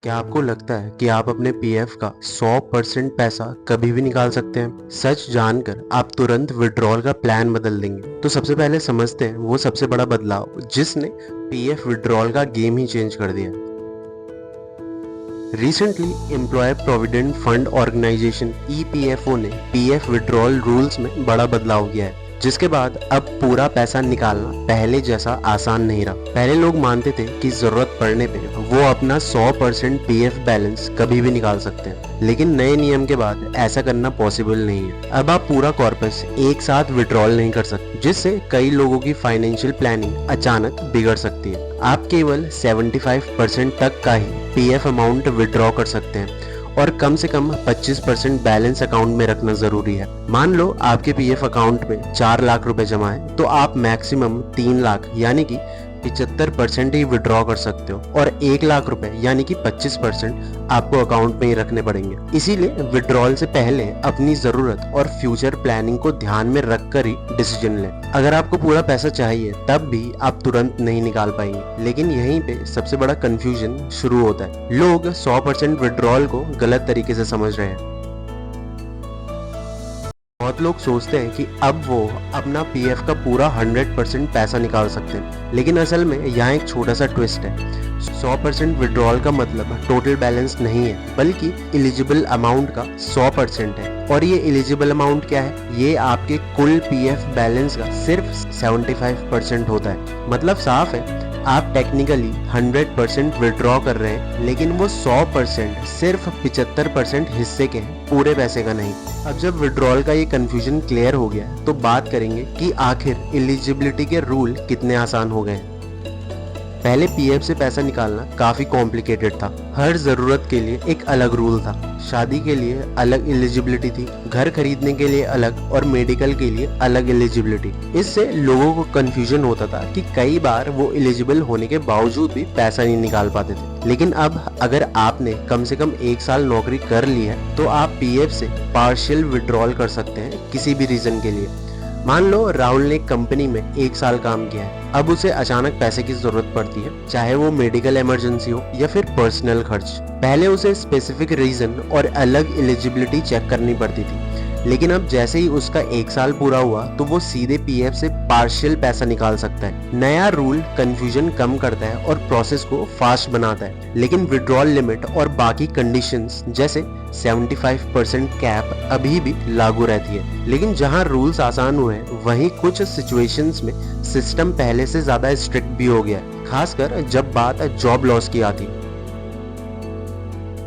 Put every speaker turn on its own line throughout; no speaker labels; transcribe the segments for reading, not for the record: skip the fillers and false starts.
क्या आपको लगता है कि आप अपने पीएफ का 100% पैसा कभी भी निकाल सकते हैं? सच जानकर आप तुरंत विड्रॉल का प्लान बदल देंगे। तो सबसे पहले समझते हैं वो सबसे बड़ा बदलाव जिसने पीएफ विड्रॉल का गेम ही चेंज कर दिया। Recently employee provident fund organisation EPFO ने पीएफ विड्रॉल रूल्स में बड़ा बदलाव किया है, जिसके बाद अब पूरा पैसा निकालना पहले जैसा आसान नहीं रहा। पहले लोग मानते थे कि जरूरत पड़ने पे वो अपना 100% पीएफ बैलेंस कभी भी निकाल सकते हैं, लेकिन नए नियम के बाद ऐसा करना पॉसिबल नहीं है। अब आप पूरा कॉर्पस एक साथ विड्रॉल नहीं कर सकते, जिससे कई लोगों की फाइनेंशियल प्लानिंग अचानक बिगड़ सकती है। आप केवल 75% तक का ही पीएफ अमाउंट विड्रॉ कर सकते हैं और कम से कम 25% बैलेंस अकाउंट में रखना जरूरी है। मान लो आपके पीएफ अकाउंट में 4 लाख रुपए जमा है, तो आप मैक्सिमम 3 लाख यानी कि 75% ही विड्रॉ कर सकते हो और 1 लाख रुपए यानी कि 25% आपको अकाउंट में ही रखने पड़ेंगे। इसीलिए विड्रॉल से पहले अपनी जरूरत और फ्यूचर प्लानिंग को ध्यान में रखकर ही डिसीजन लें। अगर आपको पूरा पैसा चाहिए तब भी आप तुरंत नहीं निकाल पाएंगे, लेकिन यहीं पे सबसे बड़ा कंफ्यूजन शुरू होता है। लोग 100% विड्रॉल को गलत तरीके से समझ रहे हैं। बहुत लोग सोचते हैं कि अब वो अपना पीएफ का पूरा 100% पैसा निकाल सकते हैं, लेकिन असल में यहाँ एक छोटा सा ट्विस्ट है। 100% विड्रॉल का मतलब टोटल बैलेंस नहीं है, बल्कि एलिजिबल अमाउंट का 100% है। और ये एलिजिबल अमाउंट क्या है? ये आपके कुल पीएफ बैलेंस का सिर्फ 75% होता है। मतलब साफ है, आप टेक्निकली 100% विड्रॉ कर रहे हैं, लेकिन वो 100% सिर्फ 75% हिस्से के हैं, पूरे पैसे का नहीं। अब जब विड्रॉल का ये कंफ्यूजन क्लियर हो गया तो बात करेंगे कि आखिर एलिजिबिलिटी के रूल कितने आसान हो गए हैं। पहले पीएफ से पैसा निकालना काफी कॉम्प्लिकेटेड था। हर जरूरत के लिए एक अलग रूल था। शादी के लिए अलग एलिजिबिलिटी थी, घर खरीदने के लिए अलग और मेडिकल के लिए अलग एलिजिबिलिटी। इससे लोगों को कंफ्यूजन होता था कि कई बार वो एलिजिबल होने के बावजूद भी पैसा नहीं निकाल पाते थे। लेकिन अब अगर आपने कम से कम 1 साल नौकरी कर ली है तो आप पीएफ से पार्शियल विड्रॉल कर सकते हैं किसी भी रीजन के लिए। मान लो राहुल ने कंपनी में 1 साल काम किया है, अब उसे अचानक पैसे की जरूरत पड़ती है, चाहे वो मेडिकल इमरजेंसी हो या फिर पर्सनल खर्च। पहले उसे स्पेसिफिक रीजन और अलग एलिजिबिलिटी चेक करनी पड़ती थी, लेकिन अब जैसे ही उसका 1 साल पूरा हुआ तो वो सीधे पीएफ से पार्शियल पैसा निकाल सकता है। नया रूल कंफ्यूजन कम करता है और प्रोसेस को फास्ट बनाता है, लेकिन विड्रॉल लिमिट और बाकी कंडीशंस जैसे 75% कैप अभी भी लागू रहती है। लेकिन जहां रूल्स आसान हुए हैं, वहीं कुछ सिचुएशंस में सिस्टम पहले से ज्यादा स्ट्रिक्ट भी हो गया है, खासकर जब बात जॉब लॉस की आती है।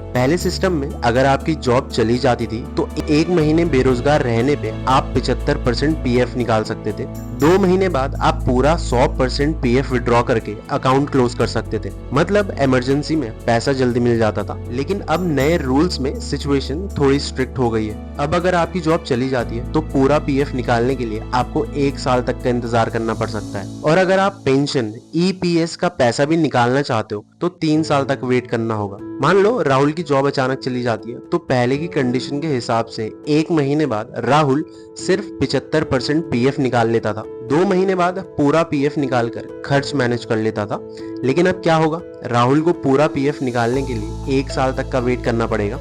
पहले सिस्टम में अगर आपकी जॉब चली जाती थी तो 1 महीने बेरोजगार रहने पे आप 75% पीएफ निकाल सकते थे। 2 महीने बाद आप पूरा 100% पीएफ विड्रॉ करके अकाउंट क्लोज कर सकते थे। मतलब इमरजेंसी में पैसा जल्दी मिल जाता था। लेकिन अब नए रूल्स में सिचुएशन थोड़ी स्ट्रिक्ट हो गई है। अब अगर आपकी जॉब चली जाती है तो पूरा पीएफ निकालने के लिए आपको 1 साल तक का इंतजार करना पड़ सकता है, और अगर आप पेंशन ईपीएस का पैसा भी निकालना चाहते हो तो 3 साल तक वेट करना होगा। मान लो राहुल की जॉब अचानक चली जाती है तो पहले की कंडीशन के हिसाब से 1 महीने बाद राहुल सिर्फ 75% पीएफ निकाल लेता था। 2 महीने बाद पूरा पीएफ निकालकर खर्च मैनेज कर लेता था। लेकिन अब क्या होगा? राहुल को पूरा पीएफ निकालने के लिए 1 साल तक का वेट करना पड़ेगा,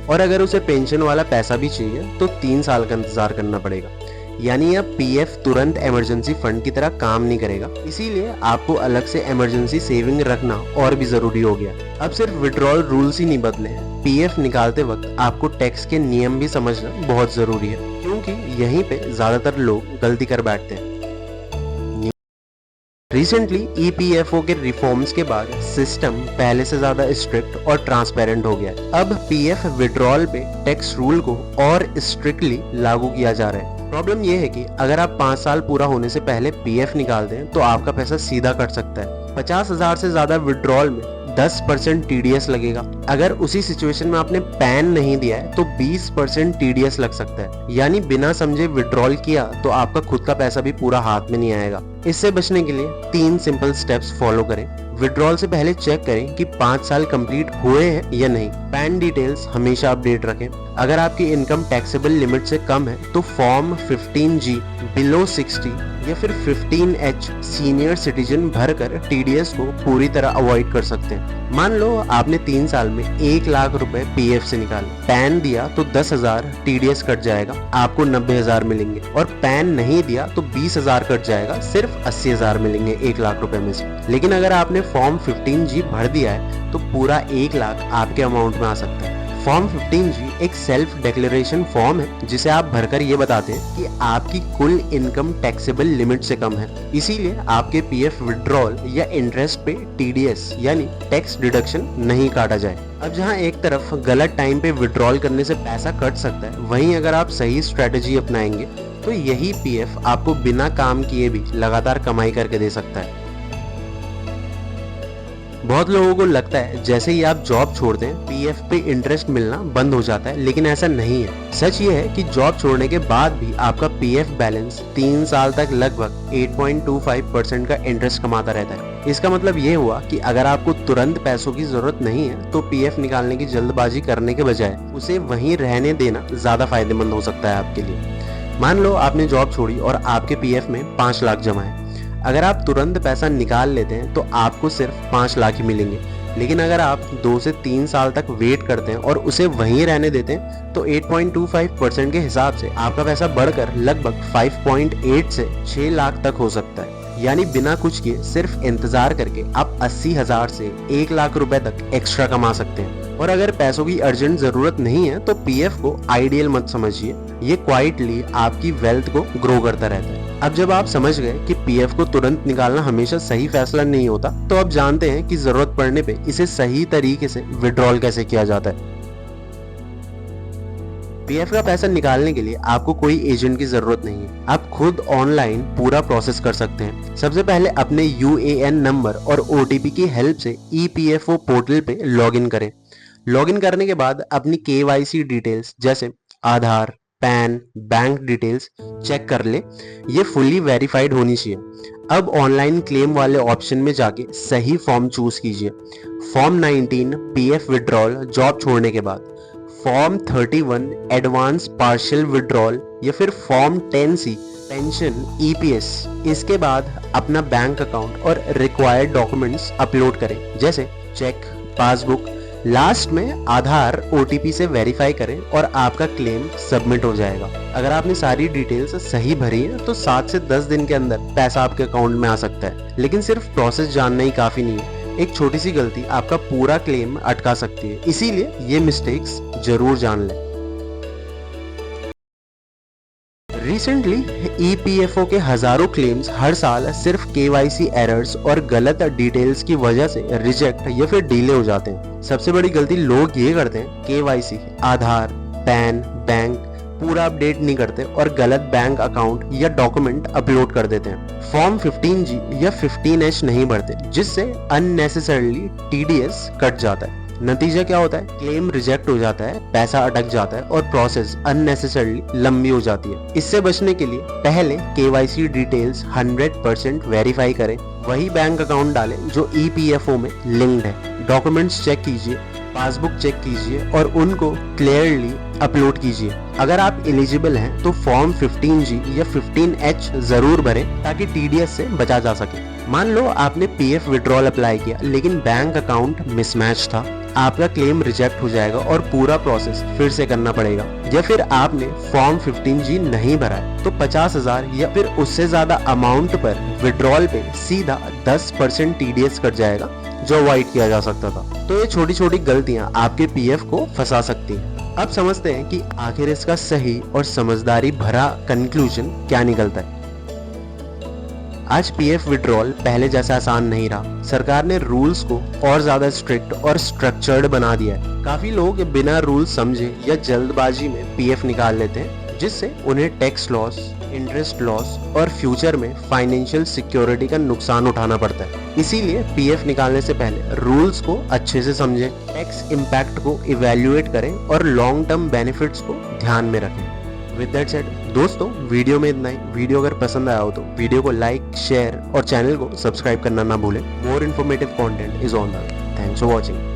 और अगर उसे पेंशन वाला पैसा भी चाहिए तो 3 साल का इंतजार करना पड़ेगा। यानी अब पीएफ तुरंत इमरजेंसी फंड की तरह काम नहीं करेगा। इसीलिए आपको अलग से इमरजेंसी सेविंग रखना और भी जरूरी हो गया। अब सिर्फ विड्रॉल रूल्स ही नहीं बदले हैं, पीएफ निकालते वक्त आपको टैक्स के नियम भी समझना बहुत जरूरी है, क्योंकि यहीं पे ज्यादातर लोग गलती कर बैठते हैं। रिसेंटली ईपीएफओ के रिफॉर्म्स के बाद सिस्टम पहले से ज्यादा स्ट्रिक्ट और ट्रांसपेरेंट हो गया है। अब पीएफ विड्रॉल पे टैक्स रूल को और स्ट्रिक्टली लागू किया जा रहा है। प्रॉब्लम यह है कि अगर आप 5 साल पूरा होने से पहले पीएफ निकाल दें तो आपका पैसा सीधा कट सकता है। 50,000 से ज्यादा विड्रॉल में 10% टीडीएस लगेगा। अगर उसी सिचुएशन में आपने पैन नहीं दिया है तो 20% टीडीएस लग सकता है। यानी बिना समझे विड्रॉल किया तो आपका खुद का पैसा भी पूरा हाथ में नहीं आएगा। इससे बचने के लिए 3 सिंपल स्टेप्स फॉलो करें। विड्रॉल से पहले चेक करें कि 5 साल कंप्लीट हुए हैं या नहीं। पैन डिटेल्स हमेशा अपडेट रखें। अगर आपकी इनकम टैक्सेबल लिमिट से कम है तो फॉर्म 15G बिलो 60 या फिर 15H सीनियर सिटीजन भरकर टीडीएस को पूरी तरह अवॉइड कर सकते हैं। मान लो आपने 3 साल में 1 लाख रुपए पीएफ से निकाले, पैन दिया तो 10,000 टीडीएस कट जाएगा, आपको 90,000 मिलेंगे, और पैन नहीं दिया तो 20,000 कट जाएगा, सिर्फ 80,000 मिलेंगे 1 लाख रुपए में से। लेकिन अगर आपने फॉर्म 15G भर दिया है तो पूरा 1 लाख आपके अमाउंट में आ सकता है। फॉर्म 15G एक सेल्फ डिक्लेरेशन फॉर्म है जिसे आप भरकर ये बताते हैं कि आपकी कुल इनकम टैक्सेबल लिमिट से कम है, इसीलिए आपके पीएफ विड्रॉल या इंटरेस्ट पे टीडीएस यानी टैक्स डिडक्शन नहीं काटा जाए। अब जहां एक तरफ गलत टाइम पे विड्रॉल करने से पैसा कट सकता है, वहीं अगर आप सही स्ट्रेटेजी अपनाएंगे तो यही पीएफ आपको बिना काम किए भी लगातार कमाई करके दे सकता है। बहुत लोगों को लगता है जैसे ही आप जॉब छोड़ते हैं पीएफ पे इंटरेस्ट मिलना बंद हो जाता है, लेकिन ऐसा नहीं है। सच ये है कि जॉब छोड़ने के बाद भी आपका पीएफ बैलेंस 3 साल तक लगभग 8.25% का इंटरेस्ट कमाता रहता है। इसका मतलब ये हुआ कि अगर आपको तुरंत पैसों की जरूरत नहीं है तो पीएफ निकालने की जल्दबाजी करने के बजाय उसे वहीं रहने देना ज्यादा फायदेमंद हो सकता है आपके लिए। मान लो आपने जॉब छोड़ी और आपके पीएफ में 5 लाख जमा है। अगर आप तुरंत पैसा निकाल लेते हैं तो आपको सिर्फ 5 लाख ही मिलेंगे, लेकिन अगर आप 2 से 3 साल तक वेट करते हैं और उसे वहीं रहने देते हैं तो 8.25% के हिसाब से आपका पैसा बढ़कर लगभग 5.8 से 6 लाख तक हो सकता है। यानी बिना कुछ किए सिर्फ इंतजार करके आप 80,000 से 1 लाख रुपए तक एक्स्ट्रा कमा सकते हैं। और अगर पैसों की अर्जेंट जरूरत नहीं है तो पीएफ को आइडियल मत समझिए, ये क्वाइटली आपकी वेल्थ को ग्रो करता रहता है। अब जब आप समझ गए कि पीएफ को तुरंत निकालना हमेशा सही फैसला नहीं होता, तो अब जानते हैं कि जरूरत पड़ने पे इसे सही तरीके से विड्रॉल कैसे किया जाता है। पीएफ का पैसा निकालने के लिए आपको कोई एजेंट की जरूरत नहीं है, आप खुद ऑनलाइन पूरा प्रोसेस कर सकते हैं। सबसे पहले अपने यूएएन नंबर और ओटीपी की हेल्प से ईपीएफओ पोर्टल पे लॉगिन करें। लॉगिन करने के बाद अपनी केवाईसी डिटेल्स जैसे आधार, पैन, बैंक डिटेल्स चेक कर ले, ये फुली वेरीफाइड होनी चाहिए। अब ऑनलाइन क्लेम वाले ऑप्शन में जाके सही फॉर्म चूज कीजिए। फॉर्म 19 पीएफ विड्रॉल जॉब छोड़ने के बाद, फॉर्म 31 एडवांस पार्शियल विड्रॉल या फिर फॉर्म 10C पेंशन ईपीएस। इसके बाद अपना बैंक अकाउंट और रिक्वायर्ड डॉक्यूमेंट्स अपलोड करें जैसे चेक, पासबुक। लास्ट में आधार ओटीपी से वेरीफाई करें और आपका क्लेम सबमिट हो जाएगा। अगर आपने सारी डिटेल्स सही भरी है तो 7 से 10 दिन के अंदर पैसा आपके अकाउंट में आ सकता है। लेकिन सिर्फ प्रोसेस जानना ही काफी नहीं है, एक छोटी सी गलती आपका पूरा क्लेम अटका सकती है, इसीलिए ये मिस्टेक्स जरूर जान लें। रिसेंटली ईपीएफओ के हजारों क्लेम्स हर साल सिर्फ केवाईसी एरर्स और गलत डिटेल्स की वजह से रिजेक्ट या फिर डिले हो जाते हैं। सबसे बड़ी गलती लोग ये करते हैं, केवाईसी, आधार, पैन, बैंक पूरा अपडेट नहीं करते और गलत बैंक अकाउंट या डॉक्यूमेंट अपलोड कर देते हैं। फॉर्म 15G या 15H नहीं भरते, जिससे अननेसेसरली टीडीएस कट जाता है। नतीजा क्या होता है? क्लेम रिजेक्ट हो जाता है, पैसा अटक जाता है और प्रोसेस अननेसेसरली लंबी हो जाती है। इससे बचने के लिए पहले केवाईसी डिटेल्स 100% वेरीफाई करें, वही बैंक अकाउंट डालें जो ईपीएफओ में लिंक्ड है। डॉक्यूमेंट्स चेक कीजिए, पासबुक चेक कीजिए और उनको क्लियरली अपलोड कीजिए। अगर आप एलिजिबल हैं तो फॉर्म 15G या 15H जरूर भरें ताकि टीडीएस से बचा जा सके। मान लो आपने पीएफ विड्रॉल अप्लाई किया लेकिन बैंक अकाउंट मिसमैच था, आपका क्लेम रिजेक्ट हो जाएगा और पूरा प्रोसेस फिर से करना पड़ेगा। या फिर आपने फॉर्म 15G नहीं भरा है तो 50,000 या फिर उससे ज्यादा अमाउंट पर विड्रॉल पे सीधा 10% टीडीएस कट जाएगा, जो अवॉइड किया जा सकता था। तो ये छोटी छोटी गलतियां आपके पीएफ को फंसा सकती हैं। अब समझते हैं कि आखिर इसका सही और समझदारी भरा कंक्लूजन क्या निकलता है। आज पीएफ विड्रॉल पहले जैसा आसान नहीं रहा। सरकार ने रूल्स को और ज्यादा स्ट्रिक्ट और स्ट्रक्चर्ड बना दिया है। काफी लोग बिना रूल्स समझे या जल्दबाजी में पीएफ निकाल लेते हैं, जिससे उन्हें टैक्स लॉस, इंटरेस्ट लॉस और फ्यूचर में फाइनेंशियल सिक्योरिटी का नुकसान उठाना पड़ता है। इसीलिए पीएफ निकालने से पहले रूल्स को अच्छे से समझें, टैक्स इम्पैक्ट को इवैल्यूएट करें और लॉन्ग टर्म बेनिफिट्स को ध्यान में रखें। विद दैट सेड दोस्तों, वीडियो में इतना ही। वीडियो अगर पसंद आया हो तो वीडियो को लाइक, शेयर और चैनल को सब्सक्राइब करना ना भूलें। More informative content is on the way. Thanks for watching.